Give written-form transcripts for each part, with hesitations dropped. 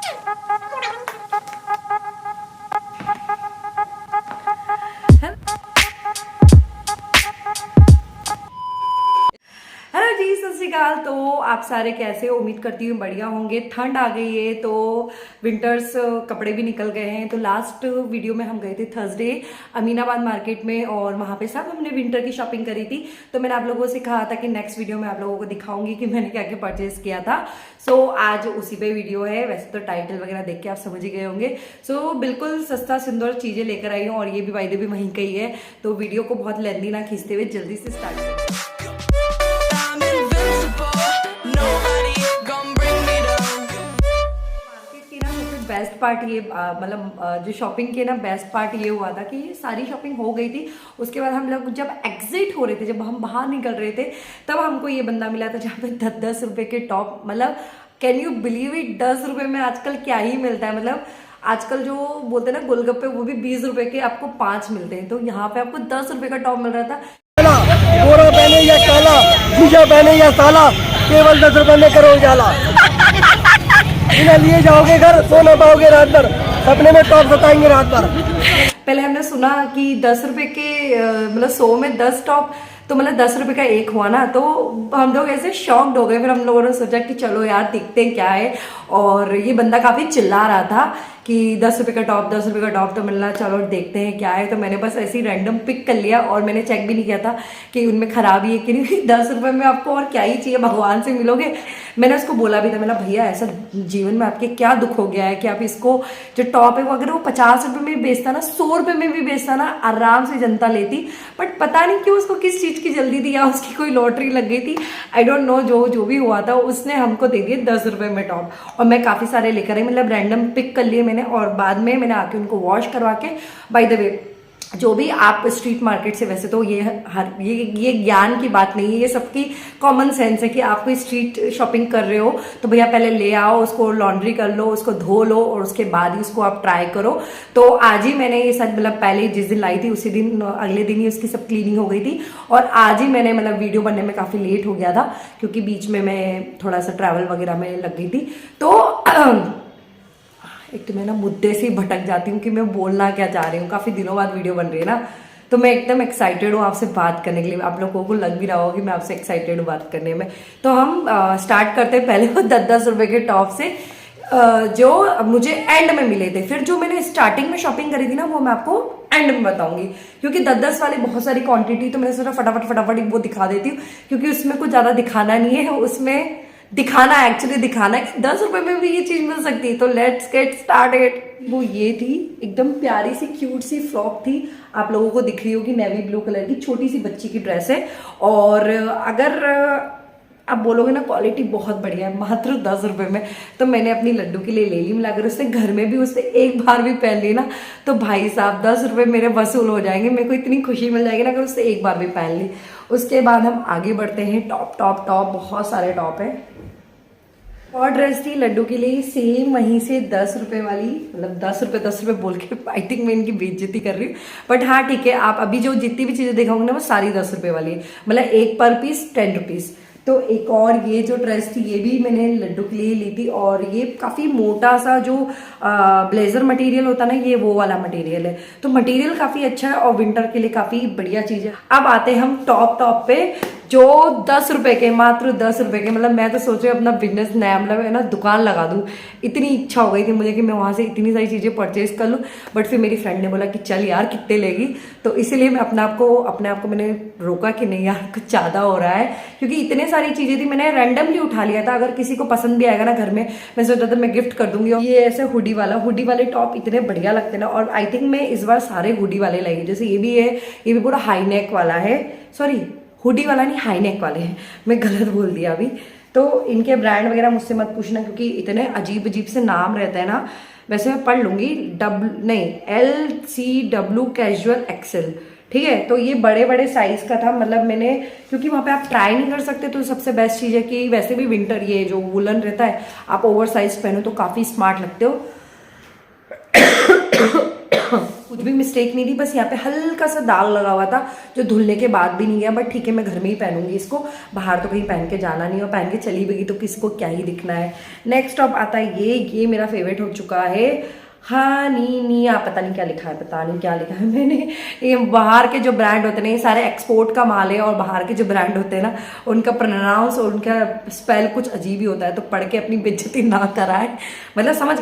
Hello जी, सत श्री अकाल। तो आप सारे कैसे हो? उम्मीद करती हूँ बढ़िया होंगे। ठंड आ गई है तो विंटर्स कपड़े भी निकल गए हैं। तो लास्ट वीडियो में हम गए थे थर्सडे अमीनाबाद मार्केट में और वहाँ पे सब हमने विंटर की शॉपिंग करी थी। तो मैंने आप लोगों से कहा था कि नेक्स्ट वीडियो में आप लोगों को दिखाऊंगी कि मैंने क्या क्या परचेज किया था। सो आज उसी पे वीडियो है। वैसे तो टाइटल वगैरह देख के आप समझ ही गए होंगे। सो बिल्कुल सस्ता सुंदर चीजें लेकर आई हूँ और ये भी वायदे भी वहीं कही है। तो वीडियो को बहुत लेंदी ना खींचते हुए जल्दी से स्टार्ट करते हैं। बेस्ट पार्ट ये जो शॉपिंग की ना बेस्ट पार्ट ये हुआ था कि सारी शॉपिंग हो गई थी। उसके बाद हम लोग जब एग्जिट हो रहे थे, जब हम बाहर निकल रहे थे, तब हमको ये बंदा मिला था जहाँ पे 10-10 रुपए के टॉप, मतलब कैन यू बिलीव इट, 10 रुपए में आजकल क्या ही मिलता है। मतलब आजकल जो बोलते हैं ना गोलगप्पे, वो भी 20 रुपए के आपको 5 मिलते हैं। तो यहाँ पे आपको 10 रुपए का टॉप मिल रहा था। गोरा पहने या काला, शीशा पहने या साला, केवल 10 रुपए में करो उजाला। बिना लिए जाओगे घर, सो ना पाओगे रात भर, सपने में टॉप सताएंगे रात भर। पहले हमने सुना कि 10 रुपए के मतलब 100 में 10 टॉप, तो मतलब 10 रुपए का एक हुआ ना। तो हम लोग ऐसे शॉक्ड हो गए। फिर हम लोगों ने सोचा कि चलो यार देखते हैं क्या है। और ये बंदा काफी चिल्ला रहा था कि 10 रुपए का टॉप, 10 रुपए का टॉप, तो मिलना, चलो देखते हैं क्या है। तो मैंने बस ऐसे ही रैंडम पिक कर लिया और मैंने चेक भी नहीं किया था कि उनमें खराबी है कि नहीं। 10 रुपए में आपको और क्या ही चाहिए, भगवान से मिलोगे। मैंने उसको बोला भी था, मैंने भैया ऐसा जीवन में आपके क्या दुख हो गया है कि आप इसको जो टॉप है वो अगर वो 50 रुपए में बेचता ना, 100 रुपए में भी बेचता ना, आराम से जनता लेती। बट पता नहीं क्यों उसको किस चीज की जल्दी थी, या उसकी कोई लॉटरी लग गई थी, आई डोंट नो। जो भी हुआ था उसने हमको दे दिए 10 रुपए में टॉप। और मैं काफी सारे लेकर आई, मतलब रैंडम पिक कर लिए मैंने। और बाद में मैंने आके उनको वॉश करवा के, बाय द वे जो भी आप स्ट्रीट मार्केट से, वैसे तो ये ज्ञान की बात नहीं है, ये सबकी कॉमन सेंस है कि आप कोई स्ट्रीट शॉपिंग कर रहे हो तो भैया पहले ले आओ, उसको लॉन्ड्री कर लो, उसको धो लो और उसके बाद ही उसको आप ट्राई करो। तो आज ही मैंने ये सब, मतलब पहले जिस दिन लाई थी उसी दिन, अगले दिन ही उसकी सब क्लीनिंग हो गई थी। और आज ही मैंने, मतलब वीडियो बनने में काफी लेट हो गया था क्योंकि बीच में मैं थोड़ा सा ट्रैवल वगैरह में लग गई थी। तो एक तो मैं ना मुद्दे से ही भटक जाती हूँ कि मैं बोलना क्या चाह रही हूँ। काफी दिनों बाद वीडियो बन रही है ना, तो मैं एकदम एक्साइटेड हूँ आपसे बात करने के लिए। आप लोगों को लग भी रहा होगा कि मैं आपसे एक्साइटेड हूँ बात करने में। तो हम स्टार्ट करते हैं पहले वो 10-10 रुपए के टॉप से, जो मुझे एंड में मिले थे। फिर जो मैंने स्टार्टिंग में शॉपिंग करी थी ना, वो मैं आपको एंड में बताऊंगी क्योंकि 10-10 वाली बहुत सारी क्वांटिटी, तो मैंने सोचा फटाफट वो दिखा देती हूँ क्योंकि उसमें कुछ ज्यादा दिखाना नहीं है। उसमें दिखाना एक्चुअली दिखाना है कि 10 रुपए में भी ये चीज मिल सकती है। तो लेट्स गेट स्टार्टेड। वो ये थी एकदम प्यारी सी क्यूट सी फ्रॉक थी, आप लोगों को दिख रही होगी, नेवी ब्लू कलर की छोटी सी बच्ची की ड्रेस है। और अगर आप बोलोगे ना क्वालिटी बहुत बढ़िया है, मात्र 10 रुपए में, तो मैंने अपनी लड्डू के लिए ले ली। मिला अगर उससे घर में भी उससे एक बार भी पहन ली ना, तो भाई साहब 10 रुपए मेरे वसूल हो जाएंगे। मेरे को इतनी खुशी मिल जाएगी ना अगर उससे एक बार भी पहन ली। उसके बाद हम आगे बढ़ते हैं। टॉप टॉप टॉप, बहुत सारे टॉप है। और ड्रेस थी लड्डू के लिए सेम वहीं से 10 रुपए वाली, मतलब 10 रुपए बोल के आई थिंक मैं इनकी बेइज्जती कर रही हूँ। बट हाँ ठीक है, आप अभी जो जितनी भी चीजें दिखाऊंगे ना वो सारी 10 रुपए वाली है, मतलब एक पर पीस 10 रुपीज। तो एक और ये जो ड्रेस थी ये भी मैंने लड्डू के लिए ली थी। और ये काफी मोटा सा जो ब्लेजर मटेरियल होता है ना, ये वो वाला मटेरियल है। तो मटेरियल काफी अच्छा है और विंटर के लिए काफी बढ़िया चीज है। अब आते हैं हम टॉप पे, जो 10 रुपए के, मात्र 10 रुपए के। मतलब मैं तो सोच रही हूँ अपना बिजनेस नया, मतलब है ना, दुकान लगा दूं। इतनी इच्छा हो गई थी मुझे कि मैं वहां से इतनी सारी चीजें परचेज कर लूं। बट फिर मेरी फ्रेंड ने बोला कि चल यार कितने लेगी, तो इसीलिए मैं अपने आप को मैंने रोका कि नहीं यार कुछ ज्यादा हो रहा है, क्योंकि इतने सारी चीजें थी। मैंने रैंडमली उठा लिया था, अगर किसी को पसंद भी आएगा ना घर में, मैं सोचा था मैं गिफ्ट कर दूंगी। और ये ऐसे हुडी वाले टॉप इतने बढ़िया लगते ना। और आई थिंक मैं इस बार सारे हुडी वाले लाई, जैसे ये भी है, ये भी पूरा हाई नेक वाला है, सॉरी हुडी वाला नहीं, हाई नेक वाले हैं, मैं गलत बोल दिया अभी। तो इनके ब्रांड वगैरह मुझसे मत पूछना क्योंकि इतने अजीब अजीब से नाम रहते हैं ना। वैसे मैं पढ़ लूंगी, LCW कैजुअल एक्सेल, ठीक है। तो ये बड़े बड़े साइज का था, मतलब मैंने, क्योंकि वहां पे आप ट्राई नहीं कर सकते, तो सबसे बेस्ट चीज है कि वैसे भी विंटर ये जो वुलन रहता है, आप ओवर साइज पहनो तो काफी स्मार्ट लगते हो। कुछ भी मिस्टेक नहीं थी, बस यहाँ पे हल्का सा दाग लगा हुआ था जो धुलने के बाद भी नहीं गया। बट ठीक है, मैं घर में ही पहनूंगी इसको, बाहर तो कहीं पहन के जाना नहीं, और पहन के चली भी गई तो किसको क्या ही दिखना है। नेक्स्ट टॉप आता है ये मेरा फेवरेट हो चुका है। हाँ नी आप पता नहीं क्या लिखा है, पता नहीं क्या लिखा है मैंने। ये बाहर के जो ब्रांड होते हैं ये सारे एक्सपोर्ट का माल है, और बाहर के जो ब्रांड होते हैं ना उनका प्रोनाउंस और उनका स्पेल कुछ अजीब ही होता है, तो पढ़ के अपनी बेइज्जती ना कराए। मतलब समझ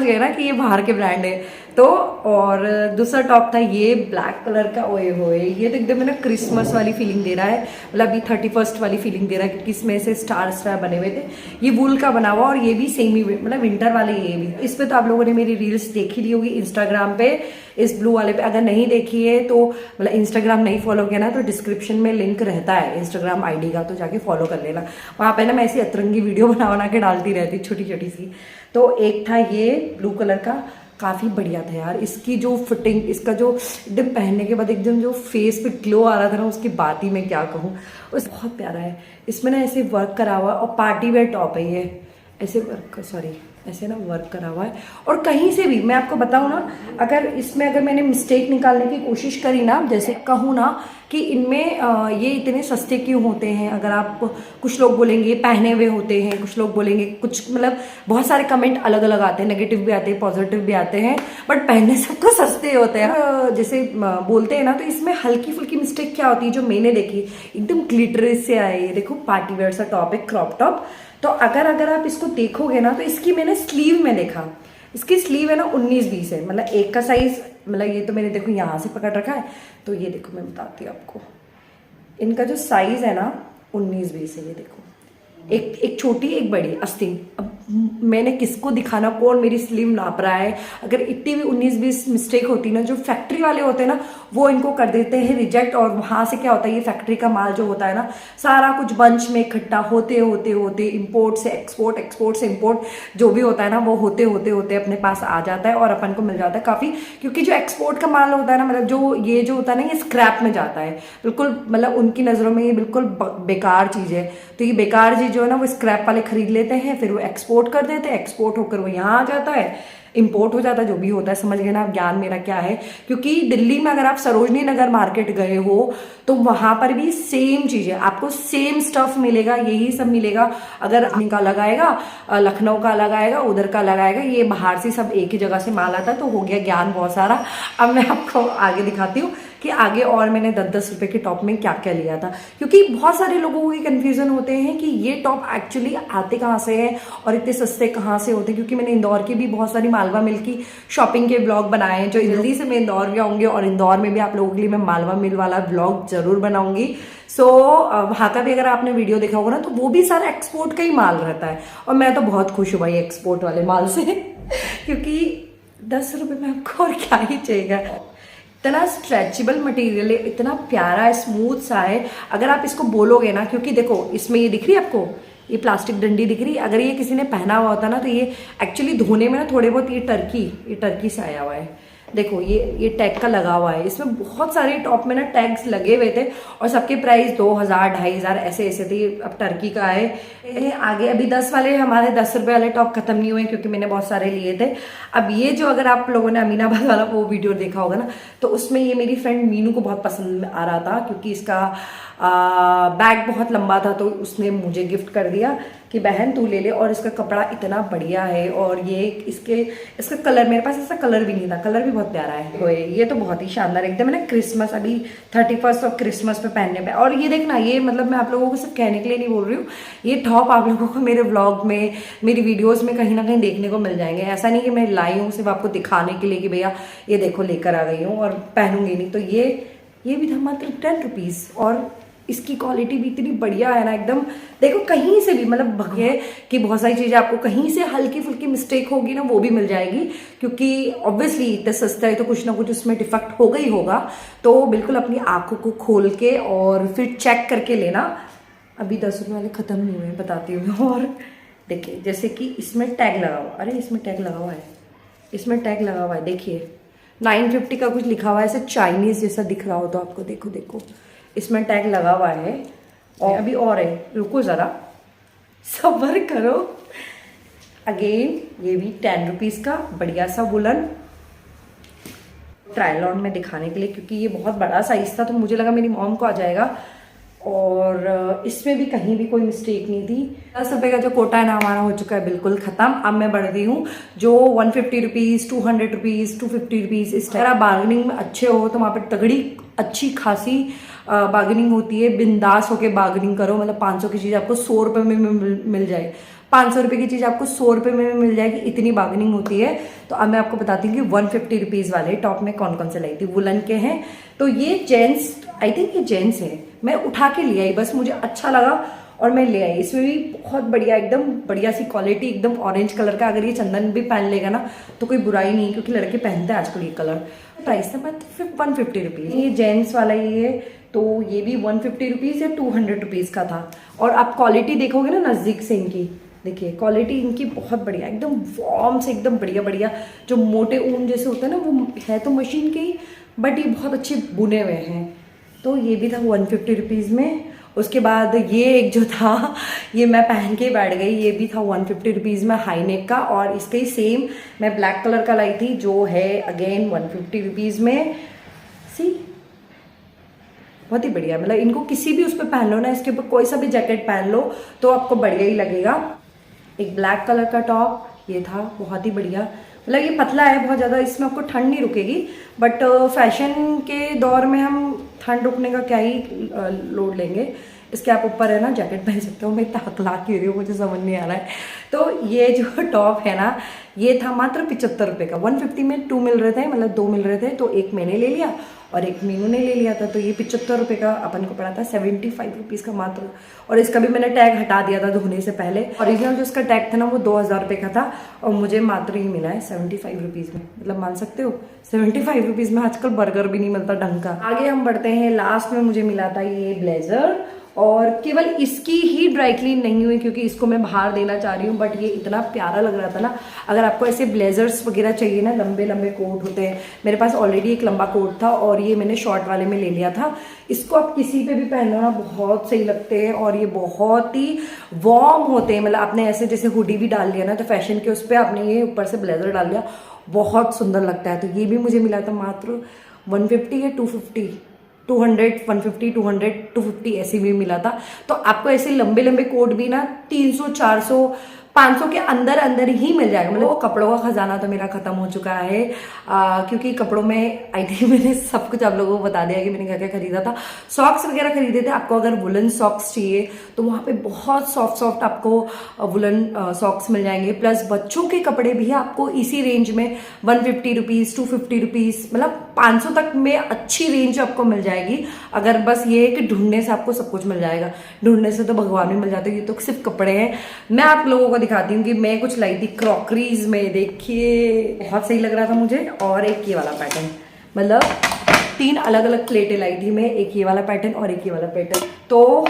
गए ना कि ये बाहर के ब्रांड है। तो और दूसरा टॉप था ये ब्लैक कलर का, ओए होए ये तो एकदम ना क्रिसमस वाली फीलिंग दे रहा है, मतलब अभी 31st वाली फीलिंग दे रहा है, क्योंकि इसमें से स्टार बने हुए थे। ये वूल का बना हुआ, और ये भी सेम ही मतलब विंटर वाले। ये भी इस पे तो आप लोगों ने मेरी रील्स देखी ली होगी इंस्टाग्राम पे, इस ब्लू वाले पे। अगर नहीं देखी है तो मतलब इंस्टाग्राम नहीं फॉलो किया ना, तो डिस्क्रिप्शन में लिंक रहता है इंस्टाग्राम आईडी का, तो जाके फॉलो कर लेना। वहाँ पे ना मैं ऐसी अतरंगी वीडियो बना के डालती रहती, छोटी छोटी सी। तो एक था ये ब्लू कलर का, काफ़ी बढ़िया था यार। इसकी जो फिटिंग, इसका जो एकदम पहनने के बाद एकदम जो फेस पे ग्लो आ रहा था ना, उसकी बात ही मैं क्या कहूँ। उस बहुत प्यारा है। इसमें ना ऐसे वर्क करा हुआ, और पार्टी वेयर टॉप है ये, ऐसे ऐसे ना वर्क करा हुआ है। और कहीं से भी मैं आपको बताऊँ ना, अगर मैंने मिस्टेक निकालने की कोशिश करी ना, जैसे कहूँ ना कि इनमें ये इतने सस्ते क्यों होते हैं, अगर आप कुछ लोग बोलेंगे पहने हुए होते हैं, कुछ लोग बोलेंगे कुछ, मतलब बहुत सारे कमेंट अलग अलग आते हैं, नेगेटिव भी आते हैं, पॉजिटिव भी आते हैं, बट पहनने सबको सस्ते होते हैं जैसे बोलते हैं ना। तो इसमें हल्की फुल्की मिस्टेक क्या होती है जो मैंने देखी, एकदम ग्लिटरेज से आए। देखो पार्टी वेयर सा टॉप है, क्रॉप टॉप। तो अगर आप इसको देखोगे ना, तो इसकी मैंने स्लीव में देखा, इसकी स्लीव है ना 19-20 है, मतलब एक का साइज, मतलब ये तो मैंने देखो यहाँ से पकड़ रखा है, तो ये देखो मैं बताती हूँ आपको, इनका जो साइज है ना 19-20 है। ये देखो एक छोटी एक बड़ी आस्तीन। अब मैंने किसको दिखाना, कौन मेरी स्लीव नाप रहा है। अगर इतनी भी 19-20 मिस्टेक होती ना, जो फैक्ट्री वाले होते हैं ना वो इनको कर देते हैं रिजेक्ट, और वहां से क्या होता है, ये फैक्ट्री का माल जो होता है ना, सारा कुछ बंच में इकट्ठा होते इंपोर्ट से एक्सपोर्ट से इंपोर्ट, जो भी होता है ना वो होते अपने पास आ जाता है, और अपन को मिल जाता है काफी। क्योंकि जो एक्सपोर्ट का माल होता है ना, मतलब जो होता है ना, ये स्क्रैप में जाता है बिल्कुल, मतलब उनकी नजरों में ये बिल्कुल बेकार चीज है। तो ये बेकार चीज जो है ना, वो स्क्रैप वाले खरीद लेते हैं, फिर वो एक्सपोर्ट कर देते हैं, एक्सपोर्ट होकर वो यहाँ आ जाता है, इंपोर्ट हो जाता है, जो भी होता है। समझ गए ना आप ज्ञान मेरा क्या है। क्योंकि दिल्ली में अगर आप सरोजनी नगर मार्केट गए हो तो वहां पर भी सेम चीज है, आपको सेम स्टफ मिलेगा, यही सब मिलेगा। अगर का अलग आएगा, लखनऊ का अलग आएगा, उधर का अलग आएगा, ये बाहर से सब एक ही जगह से माल आता है। तो हो गया ज्ञान बहुत सारा। अब मैं आपको आगे दिखाती हूँ कि आगे और मैंने 10-10 रुपए के टॉप में क्या क्या लिया था, क्योंकि बहुत सारे लोगों को कंफ्यूजन होते हैं कि ये टॉप एक्चुअली आते कहाँ से हैं और इतने सस्ते कहाँ से होते हैं। क्योंकि मैंने इंदौर की भी बहुत सारी मालवा मिल की शॉपिंग के ब्लॉग बनाए हैं, जो जल्दी से मैं इंदौर भी आऊंगी, और इंदौर में भी आप लोगों के लिए मैं मालवा मिल वाला ब्लॉग जरूर बनाऊंगी। वहां का भी अगर आपने वीडियो देखा होगा ना, तो वो भी सारा एक्सपोर्ट का ही माल रहता है, और मैं तो बहुत खुश हूँ भाई एक्सपोर्ट वाले माल से क्योंकि 10 रुपए में आपको और क्या ही चाहिए। इतना स्ट्रेचेबल मटेरियल है, इतना प्यारा स्मूथ सा है। अगर आप इसको बोलोगे ना, क्योंकि देखो इसमें ये दिख रही है आपको, ये प्लास्टिक डंडी दिख रही है, अगर ये किसी ने पहना हुआ होता ना, तो ये एक्चुअली धोने में ना थोड़े बहुत ये टर्की से आया हुआ है। देखो ये टैग का लगा हुआ है, इसमें बहुत सारे टॉप में ना टैग्स लगे हुए थे, और सबके प्राइस 2000-2500 ऐसे थे। अब टर्की का है आगे। अभी 10 वाले हमारे 10 रुपए वाले टॉप खत्म नहीं हुए, क्योंकि मैंने बहुत सारे लिए थे। अब ये जो, अगर आप लोगों ने अमीनाबाद वाला वो वीडियो देखा होगा ना, तो उसमें ये मेरी फ्रेंड मीनू को बहुत पसंद आ रहा था, क्योंकि इसका बैग बहुत लंबा था, तो उसने मुझे गिफ्ट कर दिया कि बहन तू ले ले। और इसका कपड़ा इतना बढ़िया है, और ये इसका कलर, मेरे पास ऐसा कलर भी नहीं था, कलर भी बहुत प्यारा है। ये तो बहुत ही शानदार एकदम है ना, क्रिसमस अभी 31st ऑफ क्रिसमस पे पहनने पे। और ये देखना, ये मतलब मैं आप लोगों को सिर्फ कहने के लिए नहीं बोल रही हूँ, ये टॉप आप लोगों को मेरे व्लॉग में, मेरी वीडियोज में कहीं ना कहीं देखने को मिल जाएंगे। ऐसा नहीं कि मैं लाई हूँ सिर्फ आपको दिखाने के लिए कि भैया ये देखो लेकर आ गई हूँ और पहनूंगी नहीं। तो ये भी था मात्र 10 रुपीज, और इसकी क्वालिटी भी इतनी बढ़िया है ना एकदम। देखो कहीं से भी, मतलब भगे कि बहुत सारी चीजें आपको कहीं से हल्की फुल्की मिस्टेक होगी ना, वो भी मिल जाएगी, क्योंकि ऑब्वियसली इतना सस्ता है तो कुछ ना कुछ उसमें डिफेक्ट होगा ही होगा। तो बिल्कुल अपनी आंखों को खोल के और फिर चेक करके लेना। अभी 10 रुपए वाले खत्म नहीं हुए, बताती हूँ मैं। और देखिए जैसे कि इसमें टैग लगा हुआ, अरे इसमें टैग लगा हुआ है, इसमें टैग लगा हुआ है, देखिए 950 का कुछ लिखा हुआ है, ऐसे चाइनीज जैसा दिख रहा हो तो आपको, देखो इसमें टैग लगा हुआ है। और अभी और है, रुको जरा सब्र करो। अगेन ये भी 10 रुपीज का बढ़िया सा वुलन ट्रायल ऑन में दिखाने के लिए, क्योंकि ये बहुत बड़ा साइज था तो मुझे लगा मेरी मॉम को आ जाएगा, और इसमें भी कहीं भी कोई मिस्टेक नहीं थी। 10 रुपये का जो कोटा है ना हमारा हो चुका है बिल्कुल ख़त्म। अब मैं बढ़ गई हूँ जो 150 रुपीज़, 200 रुपीज़, 250 रुपीज़, इस तरह बार्गेनिंग में अच्छे हो तो वहाँ पर तगड़ी अच्छी खासी बार्गेनिंग होती है। बिंदास होके बार्गेनिंग करो, मतलब 500 की चीज़ आपको 100 रुपये में मिल जाए, 500 रुपये की चीज़ आपको 100 रुपये में मिल जाएगी, इतनी बार्गेनिंग होती है। तो अब मैं आपको बताती हूँ कि 150 रुपीज़ वाले टॉप में कौन कौन से लाई थी। वुलन के हैं, तो ये जेंट्स, आई थिंक ये जेंट्स है, मैं उठा के ले आई, बस मुझे अच्छा लगा और मैं ले आई। इसमें भी बहुत बढ़िया, एकदम बढ़िया सी क्वालिटी, एकदम ऑरेंज कलर का। अगर ये चंदन भी पहन लेगा ना तो कोई बुराई नहीं, क्योंकि लड़के पहनते हैं आजकल ये कलर। प्राइस था मात्र 150 रुपीज़। ये जेंट्स वाला ही है, तो ये भी 150 रुपीज़ या 200 रुपीज़ का था। और आप क्वालिटी देखोगे ना नज़दीक से इनकी, देखिए क्वालिटी इनकी बहुत बढ़िया, एकदम वार्म से, एकदम बढ़िया बढ़िया। जो मोटे ऊन जैसे होते हैं ना, वो है तो मशीन के ही, बट ये बहुत अच्छे बुने हुए हैं। तो ये भी था 150 रुपीज़ में। उसके बाद ये एक जो था, ये मैं पहन के बैठ गई, ये भी था 150 रुपीज़ में, हाई नेक का। और इसके ही सेम मैं ब्लैक कलर का लाई थी, जो है अगेन 150 रुपीज़ में। सी बहुत ही बढ़िया, मतलब इनको किसी भी उस पर पहन लो ना, इसके ऊपर कोई सा भी जैकेट पहन लो तो आपको बढ़िया ही लगेगा। एक ब्लैक कलर का टॉप ये था, बहुत ही बढ़िया। मतलब ये पतला है बहुत ज़्यादा, इसमें आपको ठंड नहीं रुकेगी, बट फैशन के दौर में हम ठंड रुकने का क्या ही लोड लेंगे। इसके आप ऊपर है ना जैकेट पहन सकते हो। मैं इतना हकला क्यों रही हूँ, मुझे समझ नहीं आ रहा है। तो ये जो टॉप है ना, ये था मात्र 75 रुपये का। 150 में 2 मिल रहे थे, मतलब 2 मिल रहे थे, तो एक मैंने ले लिया और एक मीनू ने ले लिया था। तो ये 75 रुपये का अपन को पड़ा था, 75 रुपीज़ का मात्र। और इसका भी मैंने टैग हटा दिया था धोने से पहले। ओरिजिनल जो इसका टैग था ना, वो 2000 रुपये का था, और मुझे मात्र ही मिला है 75 रुपीज़ में। मतलब मान सकते हो 75 रुपीज़ में आजकल बर्गर भी नहीं मिलता ढंग का। आगे हम बढ़ते हैं, लास्ट में मुझे मिला था ये ब्लेजर, और केवल इसकी ही ड्राई क्लीन नहीं हुई, क्योंकि इसको मैं बाहर देना चाह रही हूँ, बट ये इतना प्यारा लग रहा था ना। अगर आपको ऐसे ब्लेजर्स वगैरह चाहिए ना, लंबे लंबे कोट होते हैं, मेरे पास ऑलरेडी एक लंबा कोट था और ये मैंने शॉर्ट वाले में ले लिया था। इसको आप किसी पे भी पहनो ना, बहुत सही लगते हैं, और ये बहुत ही वार्म होते हैं। मतलब आपने ऐसे जैसे हुडी भी डाल लिया ना, तो फैशन के उस पर आपने ये ऊपर से ब्लेजर डाल लिया, बहुत सुंदर लगता है। तो ये भी मुझे मिला था मात्र 150 या 250, 200, 150, 200, 250 ऐसे भी मिला था। तो आपको ऐसे लंबे लंबे कोट भी ना 300, 400, 500 के अंदर अंदर ही मिल जाएगा। मतलब वो कपड़ों का खजाना तो मेरा खत्म हो चुका है, क्योंकि कपड़ों में आई थिंक मैंने सब कुछ आप लोगों को बता दिया कि मैंने क्या क्या खरीदा था। सॉक्स वगैरह खरीदे थे। आपको अगर वुलन सॉक्स चाहिए तो वहाँ पे बहुत सॉफ्ट सॉफ्ट आपको वुलन सॉक्स मिल जाएंगे। प्लस बच्चों के कपड़े भी आपको इसी रेंज में 150 रुपीज़, 250 रुपीज़, मतलब 500 तक में अच्छी रेंज आपको मिल जाएगी। अगर बस ये है कि ढूंढने से आपको सब कुछ मिल जाएगा, ढूंढने से तो भगवान भी मिल जाते हैं। ये तो सिर्फ कपड़े हैं। मैं आप लोगों को दिखाती हूँ कि मैं कुछ लाई थी क्रॉकरीज में। देखिए बहुत सही लग रहा था मुझे। और एक ये वाला पैटर्न, मतलब 3 अलग अलग प्लेटें लाई थी मैं, एक ये वाला पैटर्न और एक ये वाला पैटर्न। तो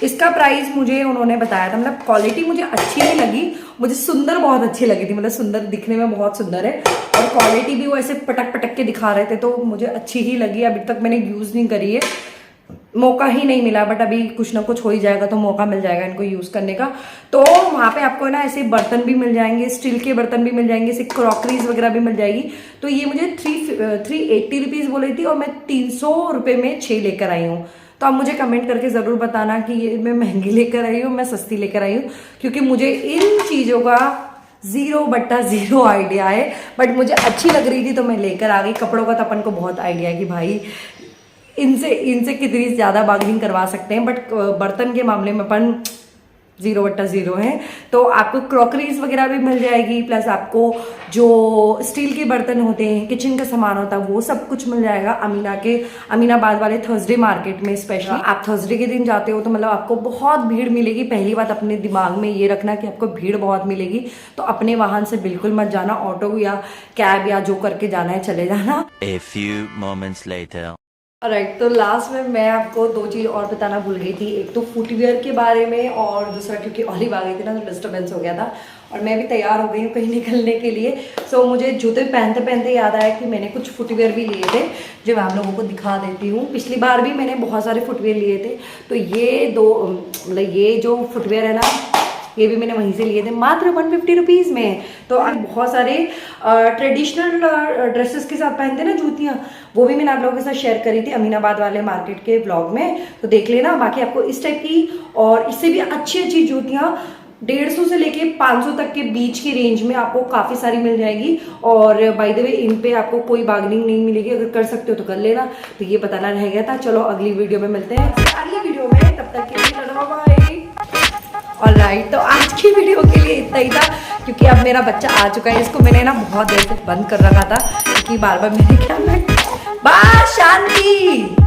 इसका प्राइस मुझे उन्होंने बताया था, मतलब क्वालिटी मुझे अच्छी नहीं लगी, मुझे सुंदर बहुत अच्छी लगी थी, मतलब सुंदर दिखने में बहुत सुंदर है, और क्वालिटी भी वो ऐसे पटक पटक के दिखा रहे थे, तो मुझे अच्छी ही लगी। अभी तक मैंने यूज़ नहीं करी है, मौका ही नहीं मिला, बट अभी कुछ ना कुछ हो ही जाएगा तो मौका मिल जाएगा इनको यूज़ करने का। तो वहाँ पे आपको ना ऐसे बर्तन भी मिल जाएंगे, स्टील के बर्तन भी मिल जाएंगे, ऐसे क्रॉकरीज वगैरह भी मिल जाएगी। तो ये मुझे 380 रुपीज़ बोली थी, और मैं 300 रुपये में 6 लेकर आई हूँ। तो आप मुझे कमेंट करके ज़रूर बताना कि ये मैं महंगी लेकर आई हूँ, मैं सस्ती लेकर आई हूँ, क्योंकि मुझे इन चीज़ों का 0/0 आइडिया है, बट मुझे अच्छी लग रही थी तो मैं लेकर आ गई। कपड़ों का तो अपन को बहुत आइडिया है कि भाई इनसे कितनी ज़्यादा बार्गेनिंग करवा सकते हैं, बट बर्तन के मामले में अपन 0/0 है। तो आपको क्रॉकरीज वगैरह भी मिल जाएगी, प्लस आपको जो स्टील के बर्तन होते हैं, किचन का सामान होता है, वो सब कुछ मिल जाएगा अमीनाबाद वाले थर्सडे मार्केट में। स्पेशली आप थर्सडे के दिन जाते हो तो मतलब आपको बहुत भीड़ मिलेगी। पहली बात अपने दिमाग में ये रखना कि आपको भीड़ बहुत मिलेगी, तो अपने वाहन से बिल्कुल मत जाना, ऑटो या कैब या जो करके जाना है चले जाना। A few moments later. Right, तो लास्ट में मैं आपको 2 चीज़ और बताना भूल गई थी। एक तो फुटवेयर के बारे में, और दूसरा क्योंकि ऑलिव आ गई थी ना तो डिस्टर्बेंस हो गया था, और मैं भी तैयार हो गई हूँ कहीं निकलने के लिए। सो मुझे जूते पहनते पहनते याद आया कि मैंने कुछ फुटवेयर भी लिए थे, जो मैं आप लोगों को दिखा देती हूँ। पिछली बार भी मैंने बहुत सारे फुटवेयर लिए थे, तो ये 2 मतलब ये जो फुटवेयर है ना, ये भी मैंने वहीं से लिए थे मात्र 150 रुपीज़ में। तो आज बहुत सारे ट्रेडिशनल ड्रेसेस के साथ पहनते ना जूतियाँ, वो भी मैंने आप लोगों के साथ शेयर करी थी अमीनाबाद वाले मार्केट के ब्लॉग में, तो देख लेना। बाकी आपको इस टाइप की और इससे भी अच्छी अच्छी जूतियाँ 150 से लेके 500 तक के बीच की रेंज में आपको काफ़ी सारी मिल जाएगी। और बाय द वे इन पे आपको कोई बार्गेनिंग नहीं मिलेगी, अगर कर सकते हो तो कर लेना। तो ये बताना रह गया था। चलो अगली वीडियो में मिलते हैं अगली वीडियो में, तब तक के लिए बाय। ऑलराइट, तो आज की वीडियो के लिए इतना ही था, क्योंकि अब मेरा बच्चा आ चुका है। इसको मैंने ना बहुत देर से बंद कर रखा था, क्योंकि बार बार मेरे ख्याल में बस शांति।